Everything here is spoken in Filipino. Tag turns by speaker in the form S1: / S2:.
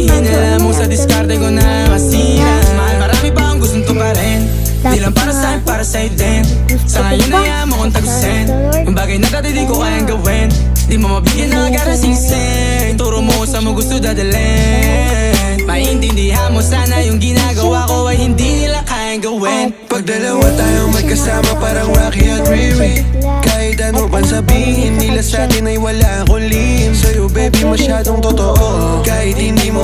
S1: sabihin nila mo sa diskarte ko na masira. Mahal, marami pa akong gustong tuparin. Di lang para sa'kin, para sa'yo din. Sa ngayon na yan mo kong tagusin. Yung bagay na dati di ko kayang gawin. Di mo mabigyan na agad ang singsing. Turo mo sa mo gusto dadalhin. Maintindihan mo sana yung ginagawa ko ay hindi nila kayang gawin.
S2: Pag dalawa tayong magkasama parang Rocky at Riri. Kahit ano pang sabihin nila sa'tin ay wala akong lihim. Sa'yo baby masyadong totoo. Kahit hindi mo